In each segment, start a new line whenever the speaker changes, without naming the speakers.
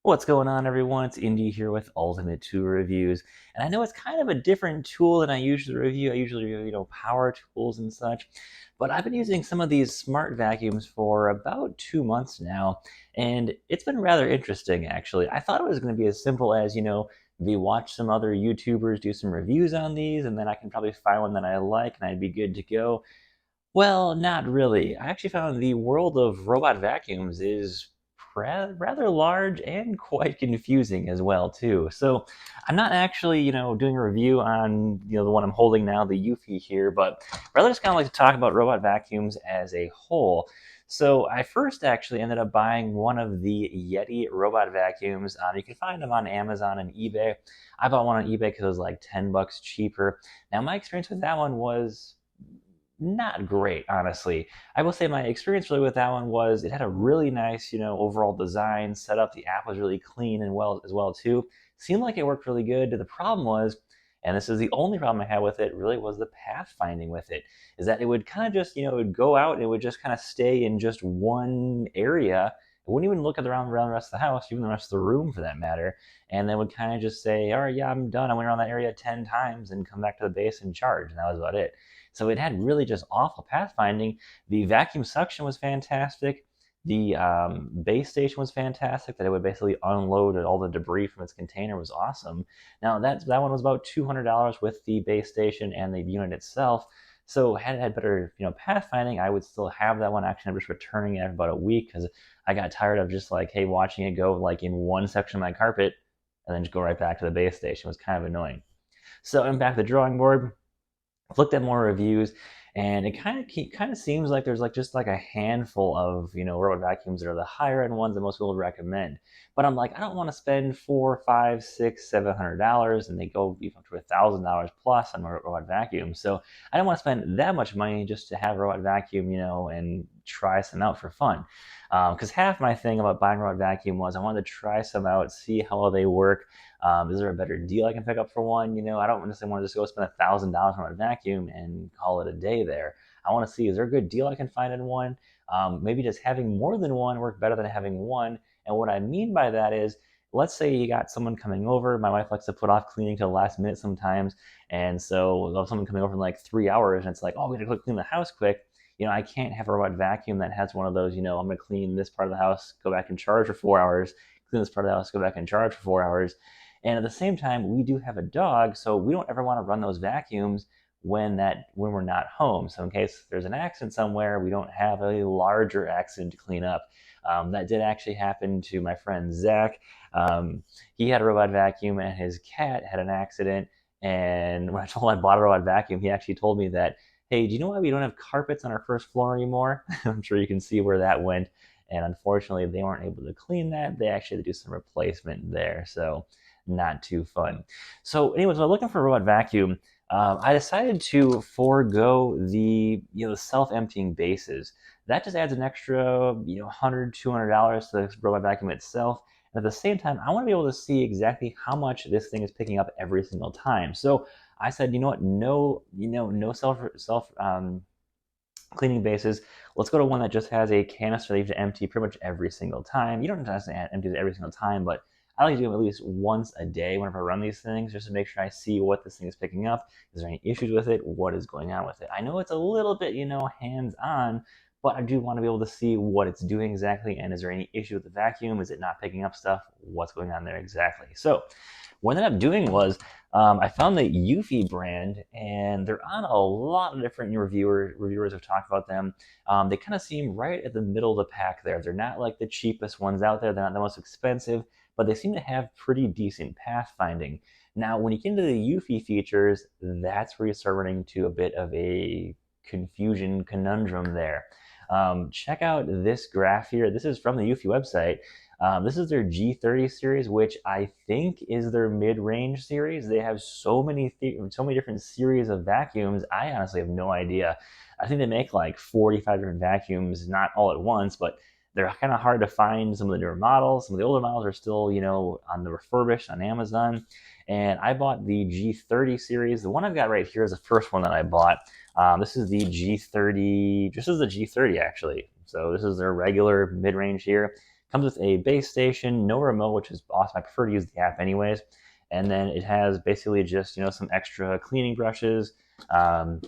What's going on, everyone? It's Indy here with Ultimate Tool Reviews, and I know it's kind of a different tool than I usually review. I usually review, power tools and such, but I've been using some of these smart vacuums for about 2 months now, and it's been rather interesting, actually. I thought it was going to be as simple as, maybe watch some other YouTubers do some reviews on these, and then I can probably find one that I like, and I'd be good to go. Well, not really. I actually found the world of robot vacuums is rather large and quite confusing as well too. So I'm not actually, doing a review on, the one I'm holding now, the Eufy here, but rather just kind of like to talk about robot vacuums as a whole. So I first actually ended up buying one of the Yeti robot vacuums. You can find them on Amazon and eBay. I bought one on eBay because it was like 10 bucks cheaper. Now my experience with that one was not great, honestly. I will say my experience really with that one was it had a really nice, overall design setup. The app was really clean and well as well too. Seemed like it worked really good. The problem was, and this is the only problem I had with it, really was the pathfinding with it. Is that it would kind of just, it would go out and it would just kind of stay in just one area. It wouldn't even look at around the rest of the house, even the rest of the room for that matter. And then would kind of just say, all right, yeah, I'm done. I went around that area 10 times and come back to the base and charge. And that was about it. So it had really just awful pathfinding. The vacuum suction was fantastic. The base station was fantastic. That it would basically unload all the debris from its container was awesome. Now that one was about $200 with the base station and the unit itself. So had it had better pathfinding, I would still have that one. Actually, I'm just returning it after about a week because I got tired of just like watching it go like in one section of my carpet and then just go right back to the base station. It was kind of annoying. So I'm back to the drawing board. I've looked at more reviews, and it kind of seems like there's like just like a handful of robot vacuums that are the higher end ones that most people would recommend. But I'm like, I don't want to spend four, five, six, $700, and they go even up to $1,000 plus on robot vacuums. So I don't want to spend that much money just to have a robot vacuum, and try some out for fun. Because half my thing about buying a robot vacuum was I wanted to try some out, see how well they work. Is there a better deal I can pick up for one? I don't necessarily want to just go spend $1,000 on a vacuum and call it a day there. I want to see, is there a good deal I can find in one? Maybe just having more than one work better than having one. And what I mean by that is, let's say you got someone coming over. My wife likes to put off cleaning till the last minute sometimes. And so we'll have someone coming over in like 3 hours, and it's like, oh, we gotta clean the house quick. I can't have a robot vacuum that has one of those, I'm going to clean this part of the house, go back and charge for 4 hours, clean this part of the house, go back and charge for 4 hours. And at the same time, we do have a dog, so we don't ever want to run those vacuums when we're not home. So in case there's an accident somewhere, we don't have a larger accident to clean up. That did actually happen to my friend Zach. He had a robot vacuum, and his cat had an accident. And when I told him I bought a robot vacuum, he actually told me that, hey, do you know why we don't have carpets on our first floor anymore? I'm sure you can see where that went. And unfortunately, they weren't able to clean that. They actually had to do some replacement there. So not too fun. So anyways, when I'm looking for a robot vacuum, I decided to forego the self-emptying bases. That just adds an extra $100, $200 to the robot vacuum itself. And at the same time, I want to be able to see exactly how much this thing is picking up every single time. So I said, you know what, no self cleaning bases. Let's go to one that just has a canister that you have to empty pretty much every single time. You don't have to empty it every single time, but I like to do them at least once a day whenever I run these things, just to make sure I see what this thing is picking up. Is there any issues with it? What is going on with it? I know it's a little bit, hands-on, but I do want to be able to see what it's doing exactly, and is there any issue with the vacuum? Is it not picking up stuff? What's going on there exactly? So what I ended up doing was I found the Eufy brand, and they're on a lot of different reviewers have talked about them. They kind of seem right at the middle of the pack there. They're not like the cheapest ones out there. They're not the most expensive, but they seem to have pretty decent pathfinding. Now, when you get into the Eufy features, that's where you start running into a bit of a conundrum there. Check out this graph here. This is from the Eufy website. This is their G30 series, which I think is their mid-range series. They have so many different series of vacuums. I honestly have no idea. I think they make like 45 different vacuums, not all at once, but they're kind of hard to find. Some of the newer models, some of the older models are still, on the refurbished on Amazon. And I bought the G30 series. The one I've got right here is the first one that I bought. This is the G30. This is the G30 actually. So this is their regular mid-range here. Comes with a base station, no remote, which is awesome. I prefer to use the app anyways. And then it has basically just, some extra cleaning brushes, some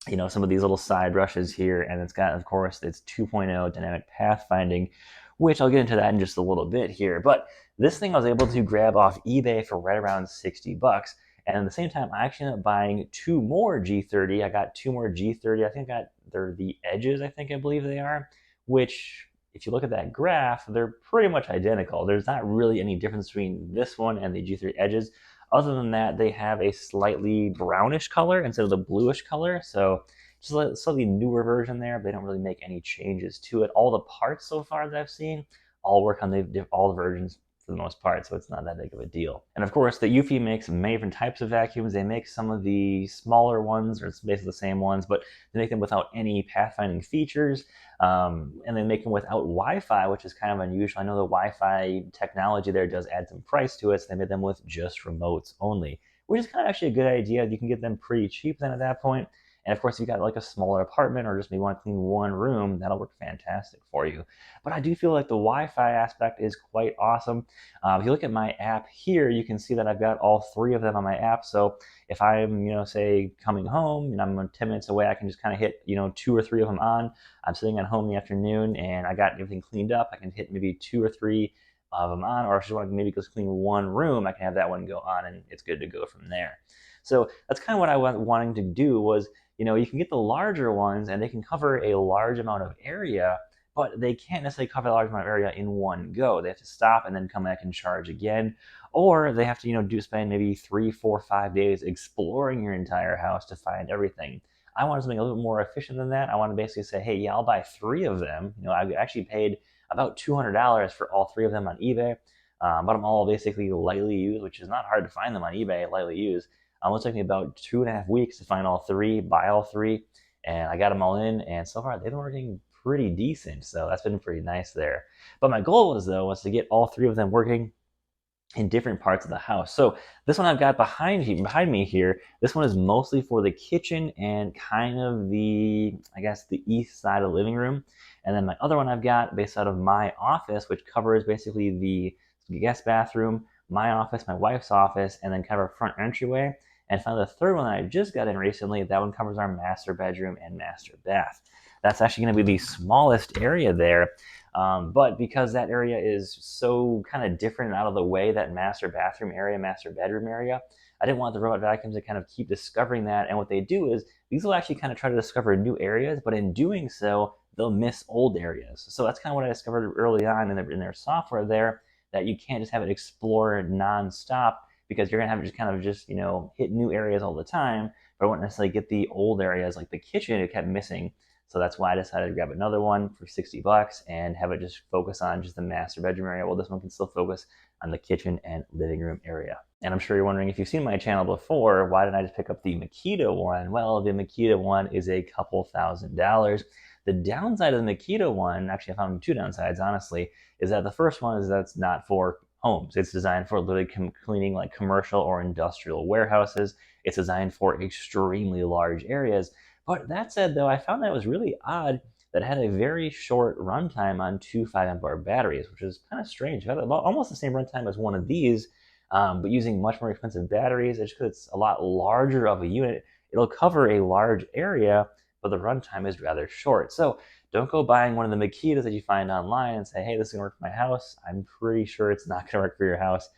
of these little side brushes here. And it's got, of course, its 2.0 dynamic pathfinding, which I'll get into that in just a little bit here. But this thing I was able to grab off eBay for right around 60 bucks. And at the same time, I actually ended up buying 2 more G30. I got 2 more G30. I think they're the edges, I believe they are, which if you look at that graph, they're pretty much identical. There's not really any difference between this one and the G3 edges. Other than that, they have a slightly brownish color instead of the bluish color. So just a slightly newer version there, but they don't really make any changes to it. All the parts so far that I've seen all work on all the versions for the most part, so it's not that big of a deal. And of course, the Eufy makes many different types of vacuums. They make some of the smaller ones, or it's basically the same ones, but they make them without any pathfinding features, and they make them without Wi-Fi, which is kind of unusual. I know the Wi-Fi technology there does add some price to it, so they made them with just remotes only, which is kind of actually a good idea. You can get them pretty cheap then at that point. And of course, if you've got like a smaller apartment or just maybe want to clean one room, that'll work fantastic for you. But I do feel like the Wi-Fi aspect is quite awesome. If you look at my app here, you can see that I've got all 3 of them on my app. So if I'm, say coming home and I'm 10 minutes away, I can just kind of hit, 2 or 3 of them on. I'm sitting at home in the afternoon and I got everything cleaned up. I can hit maybe 2 or 3 of them on, or if I just want to maybe just clean one room, I can have that one go on and it's good to go from there. So that's kind of what I was wanting to do was, you can get the larger ones and they can cover a large amount of area, but they can't necessarily cover a large amount of area in one go. They have to stop and then come back and charge again, or they have to, spend maybe 3, 4, 5 days exploring your entire house to find everything. I wanted something a little bit more efficient than that. I want to basically say, hey, yeah, I'll buy 3 of them. I actually paid about $200 for all 3 of them on eBay, but I'm all basically lightly used, which is not hard to find them on eBay, lightly used. It took me about 2.5 weeks to find all 3, buy all 3, and I got them all in, and so far they've been working pretty decent, so that's been pretty nice there. But my goal was to get all 3 of them working in different parts of the house. So this one I've got behind me here, this one is mostly for the kitchen and kind of the east side of the living room. And then my other one I've got based out of my office, which covers basically the guest bathroom, my office, my wife's office, and then kind of a front entryway. And finally, the third one that I just got in recently, that one covers our master bedroom and master bath. That's actually going to be the smallest area there. But because that area is so kind of different and out of the way, that master bathroom area, master bedroom area, I didn't want the robot vacuums to kind of keep discovering that. And what they do is these will actually kind of try to discover new areas, but in doing so, they'll miss old areas. So that's kind of what I discovered early on in their software there, that you can't just have it explore nonstop, because you're going to have it just hit new areas all the time, but I won't necessarily get the old areas like the kitchen. It kept missing. So that's why I decided to grab another one for 60 bucks and have it just focus on just the master bedroom area. Well, this one can still focus on the kitchen and living room area. And I'm sure you're wondering, if you've seen my channel before, why didn't I just pick up the Makita one? Well, the Makita one is a couple $1,000s. The downside of the Makita one, actually I found 2 downsides, honestly, is that the first one is that's not for homes. It's designed for literally cleaning like commercial or industrial warehouses. It's designed for extremely large areas. But that said, though, I found that it was really odd that it had a very short runtime on 2 5-amp-hour batteries, which is kind of strange. It had about almost the same runtime as one of these, but using much more expensive batteries. It's just because it's a lot larger of a unit. It'll cover a large area, but the runtime is rather short. So don't go buying one of the Makitas that you find online and say, hey, this is going to work for my house. I'm pretty sure it's not going to work for your house.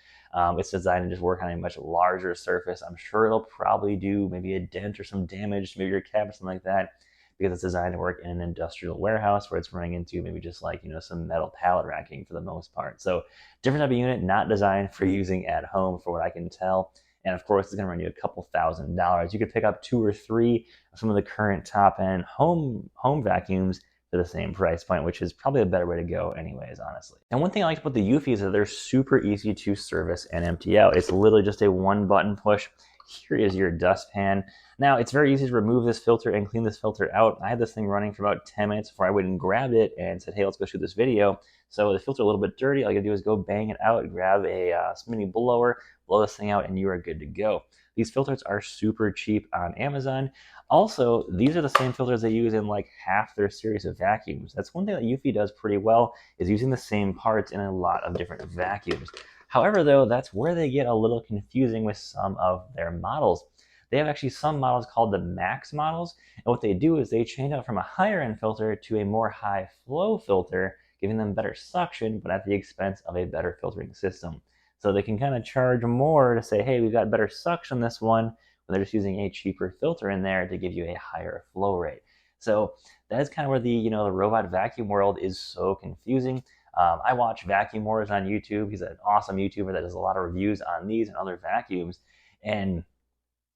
It's designed to just work on a much larger surface. I'm sure it'll probably do maybe a dent or some damage to maybe your cabinet, something like that, because it's designed to work in an industrial warehouse where it's running into maybe just like, some metal pallet racking for the most part. So different type of unit, not designed for using at home for what I can tell. And of course, it's going to run you a couple $1,000s. You could pick up 2 or 3 of some of the current top-end home vacuums for the same price point, which is probably a better way to go anyways, honestly. And one thing I like about the Eufy is that they're super easy to service and empty out. It's literally just a 1-button push. Here is your dustpan. Now, it's very easy to remove this filter and clean this filter out. I had this thing running for about 10 minutes before I went and grabbed it and said, hey, let's go shoot this video. So the filter a little bit dirty, all you gotta do is go bang it out, grab a mini blower, blow this thing out, and you are good to go. These filters are super cheap on Amazon. Also, these are the same filters they use in like half their series of vacuums. That's one thing that Eufy does pretty well, is using the same parts in a lot of different vacuums. However, though, that's where they get a little confusing with some of their models. They have actually some models called the Max models, and what they do is they change out from a higher end filter to a more high flow filter, giving them better suction, but at the expense of a better filtering system. So they can kind of charge more to say, hey, we've got better suction on this one, when they're just using a cheaper filter in there to give you a higher flow rate. So that is kind of where the robot vacuum world is so confusing. I watch Vacuum Wars on YouTube. He's an awesome YouTuber that does a lot of reviews on these and other vacuums, and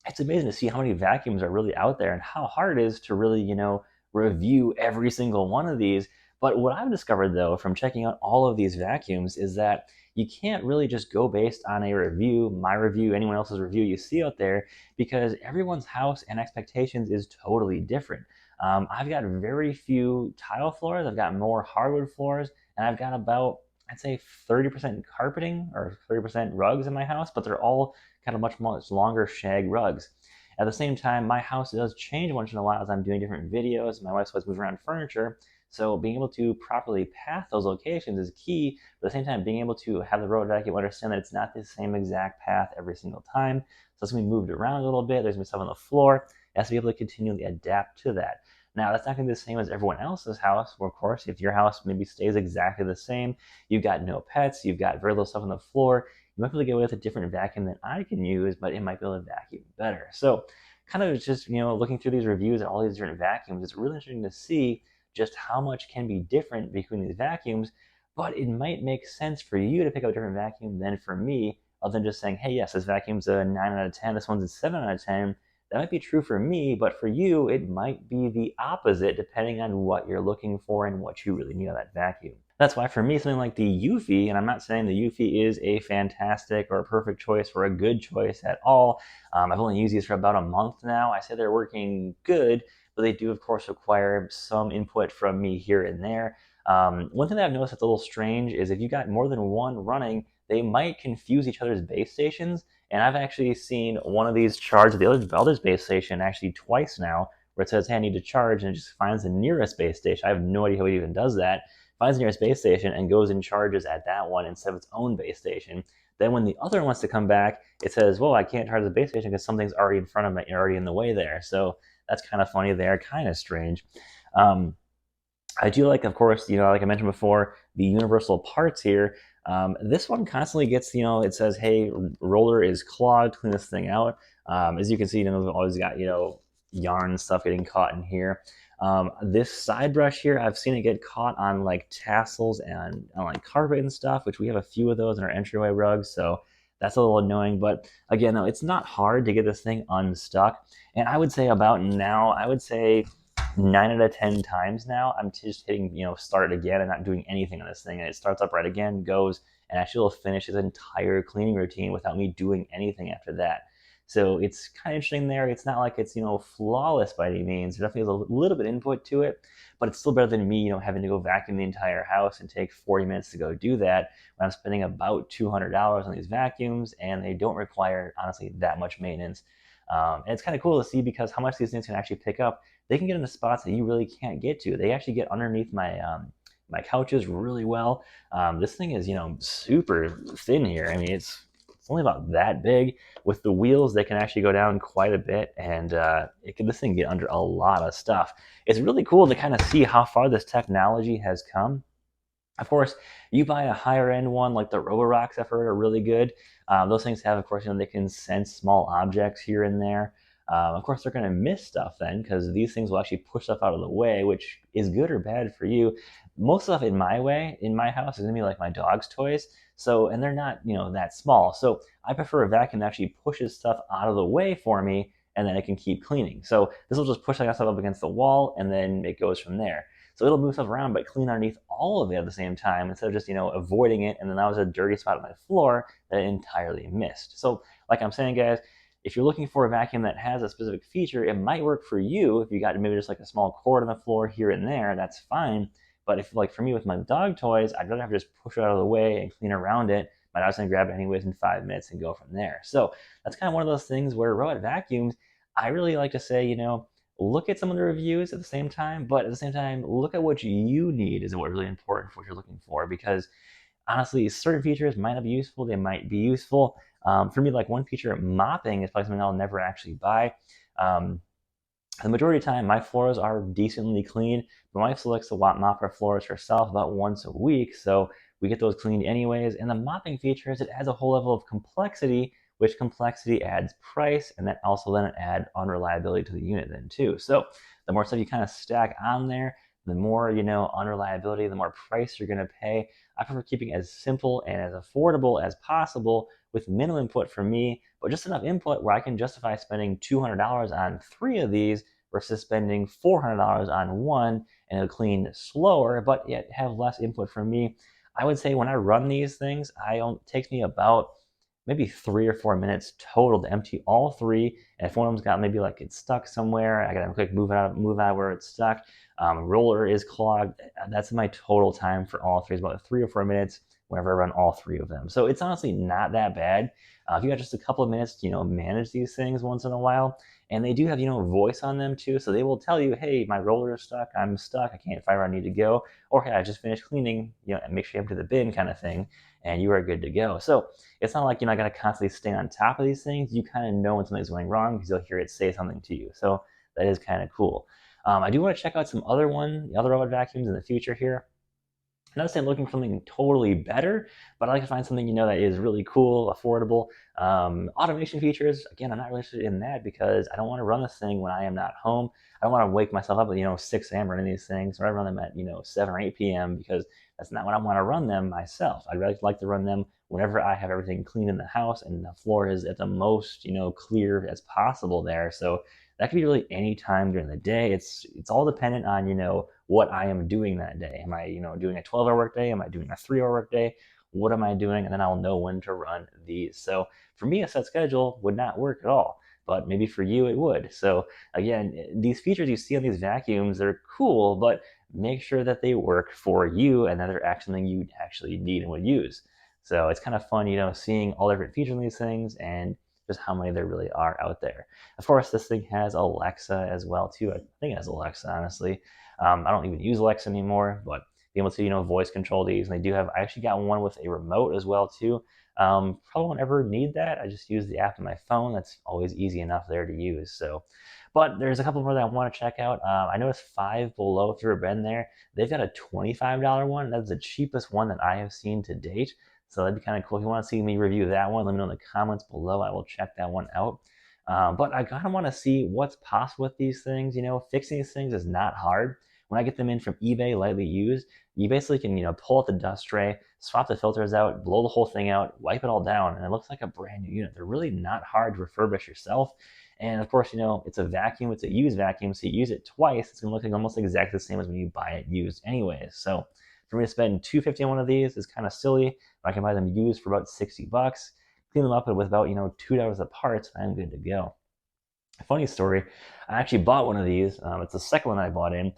it's amazing to see how many vacuums are really out there and how hard it is to really, review every single one of these. But what I've discovered though from checking out all of these vacuums is that you can't really just go based on a review, my review, anyone else's review you see out there, because everyone's house and expectations is totally different. I've got very few tile floors, I've got more hardwood floors, and I've got about, I'd say 30% carpeting or 30% rugs in my house, but they're all kind of much longer shag rugs. At the same time, my house does change once in a while as I'm doing different videos. My wife's always moving around furniture, so being able to properly path those locations is key. But at the same time, being able to have the robot vacuum understand that it's not the same exact path every single time. So it's going to be moved around a little bit. There's going to be stuff on the floor. It has to be able to continually adapt to that. Now, that's not going to be the same as everyone else's house. Well, of course, if your house maybe stays exactly the same, you've got no pets, you've got very little stuff on the floor, you might be able to get away with a different vacuum than I can use, but it might be able to vacuum better. So kind of just, looking through these reviews and all these different vacuums, it's really interesting to see just how much can be different between these vacuums, but it might make sense for you to pick up a different vacuum than for me, other than just saying, hey, yes, this vacuum's a 9 out of 10, this one's a 7 out of 10. That might be true for me, but for you, it might be the opposite depending on what you're looking for and what you really need out of that vacuum. That's why for me, something like the Eufy, and I'm not saying the Eufy is a fantastic or a perfect choice or a good choice at all. I've only used these for about a month now. I say they're working good, but they do, of course, require some input from me here and there. One thing that I've noticed that's a little strange is if you got more than one running, they might confuse each other's base stations. And I've actually seen one of these charge the other's base station actually twice now, where it says, hey, I need to charge, and it just finds the nearest base station. I have no idea how it even does that. Finds the nearest base station and goes and charges at that one instead of its own base station. Then when the other one wants to come back, it says, well, I can't charge the base station because something's already in front of me, already in the way there. So that's kind of funny there, kind of strange. I do like, of course, like I mentioned before, the universal parts here. This one constantly gets, it says, hey, roller is clogged, clean this thing out. As you can see, we've always got, yarn stuff getting caught in here. This side brush here, I've seen it get caught on like tassels and on like carpet and stuff, which we have a few of those in our entryway rugs. So that's a little annoying. But again, though, it's not hard to get this thing unstuck. And I would say about now, 9 out of 10 times now, I'm just hitting, start again and not doing anything on this thing. And it starts up right again, goes, and actually will finish his entire cleaning routine without me doing anything after that. So it's kind of interesting there. It's not like it's, flawless by any means. There definitely is a little bit of input to it, but it's still better than me, having to go vacuum the entire house and take 40 minutes to go do that when I'm spending about $200 on these vacuums and they don't require, honestly, that much maintenance. And it's kind of cool to see because how much these things can actually pick up. They can get into spots that you really can't get to. They actually get underneath my my couches really well. This thing is, super thin here. I mean, it's only about that big. With the wheels, they can actually go down quite a bit, and this thing get under a lot of stuff. It's really cool to kind of see how far this technology has come. Of course, you buy a higher end one like the Roborocks I've heard are really good. Those things have, of course, they can sense small objects here and there. Of course, they're going to miss stuff then because these things will actually push stuff out of the way, which is good or bad for you. Most stuff in my house is going to be like my dog's toys. So, and they're not, that small. So I prefer a vacuum that actually pushes stuff out of the way for me and then it can keep cleaning. So this will just push that stuff up against the wall and then it goes from there. So it'll move stuff around, but clean underneath all of it at the same time instead of just, avoiding it. And then that was a dirty spot on my floor that I entirely missed. So like I'm saying, guys, if you're looking for a vacuum that has a specific feature, it might work for you. If you got maybe just like a small cord on the floor here and there, that's fine. But if, like, for me with my dog toys, I'd rather have to just push it out of the way and clean around it. My dog's gonna grab it anyways in 5 minutes and go from there. So that's kind of one of those things where robot vacuums, I really like to say, look at some of the reviews at the same time, but at the same time, look at what you need is what really important for what you're looking for, because honestly, certain features might not be useful. They might be useful. For me, like one feature, mopping, is probably something I'll never actually buy. Um, the majority of the time, my floors are decently clean. My wife likes to mop her floors herself about once a week, so we get those cleaned anyways. And the mopping features, it adds a whole level of complexity, which complexity adds price, and that also then add unreliability to the unit then too. So the more stuff you kind of stack on there, the more unreliability, the more price you're going to pay. I prefer keeping it as simple and as affordable as possible with minimal input for me, but just enough input where I can justify spending $200 on 3 of these versus spending $400 on one, and it'll clean slower, but yet have less input from me. I would say when I run these things, it takes me about maybe 3 or 4 minutes total to empty all 3. And if one of them's got maybe like it's stuck somewhere, I gotta quick move out where it's stuck. Roller is clogged. That's my total time for all 3. It's about 3 or 4 minutes whenever I run all 3 of them. So it's honestly not that bad. If you got just a couple of minutes to manage these things once in a while, and they do have voice on them too, so they will tell you, hey, my roller is stuck, I'm stuck, I can't find where I need to go, or hey, I just finished cleaning, and make sure you empty the bin kind of thing, and you are good to go. So it's not like you're not going to constantly stay on top of these things. You kind of know when something's going wrong because you'll hear it say something to you. So that is kind of cool. I do want to check out some other robot vacuums in the future here. I'm not saying I'm looking for something totally better, but I like to find something that is really cool, affordable. Automation features, again, I'm not really interested in that because I don't want to run this thing when I am not home. I don't want to wake myself up at 6 a.m. running these things, or I run them at 7 or 8 p.m. because that's not when I want to run them myself. I'd really like to run them whenever I have everything clean in the house and the floor is at the most clear as possible there. So that could be really any time during the day. It's all dependent on what I am doing that day. Am I doing a 12-hour workday? Am I doing a 3-hour workday? What am I doing? And then I'll know when to run these. So for me, a set schedule would not work at all, but maybe for you it would. So again, these features you see on these vacuums, they're cool, but make sure that they work for you and that they're actually something you actually need and would use. So it's kind of fun, seeing all different features in these things and just how many there really are out there. Of course, this thing has Alexa as well too. I think it has Alexa, honestly. I don't even use Alexa anymore, but being able to voice control these, and they do have. I actually got one with a remote as well too. Probably won't ever need that. I just use the app on my phone. That's always easy enough there to use. So, but there's a couple more that I want to check out. I noticed Five Below, if you've ever been there, they've got a $25 one. That's the cheapest one that I have seen to date. So that'd be kind of cool. If you want to see me review that one, let me know in the comments below. I will check that one out. But I kind of want to see what's possible with these things. Fixing these things is not hard. When I get them in from eBay, lightly used, you basically can pull out the dust tray, swap the filters out, blow the whole thing out, wipe it all down, and it looks like a brand new unit. They're really not hard to refurbish yourself. And of course, it's a vacuum. It's a used vacuum, so you use it twice. It's going to look like almost exactly the same as when you buy it used anyways. So for me to spend $250 on one of these is kind of silly. I can buy them used for about $60, clean them up with about $2 of parts, and I'm good to go. Funny story, I actually bought one of these. It's the second one I bought in.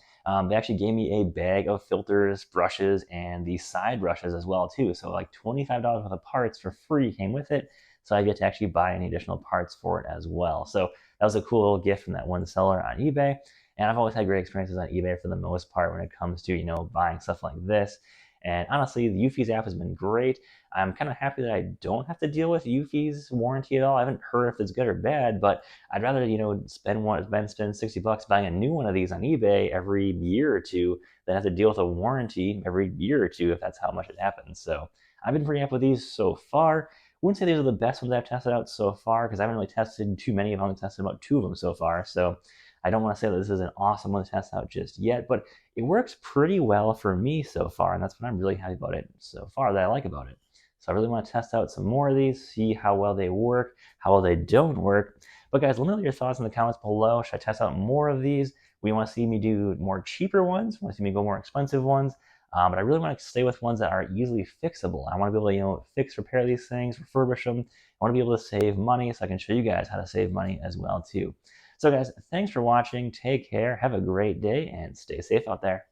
They actually gave me a bag of filters, brushes, and these side brushes as well too. So like $25 worth of parts for free came with it. So I get to actually buy any additional parts for it as well. So that was a cool little gift from that one seller on eBay. And I've always had great experiences on eBay for the most part when it comes to buying stuff like this. And honestly, the Eufy's app has been great. I'm kind of happy that I don't have to deal with Eufy's warranty at all. I haven't heard if it's good or bad, but I'd rather spend $60 buying a new one of these on eBay every year or two than have to deal with a warranty every year or two if that's how much it happens. So I've been pretty happy with these so far. Wouldn't say these are the best ones I've tested out so far because I haven't really tested too many. I've only tested about 2 of them so far. So I don't want to say that this is an awesome one to test out just yet, but it works pretty well for me so far, and that's what I'm really happy about it so far, that I like about it. So I really want to test out some more of these, see how well they work, how well they don't work. But guys, let me know your thoughts in the comments below. Should I test out more of these? We want to see me do more cheaper ones? Want to see me go more expensive ones? But I really want to stay with ones that are easily fixable. I want to be able to repair these things, refurbish them. I want to be able to save money so I can show you guys how to save money as well too. So guys, thanks for watching. Take care. Have a great day and stay safe out there.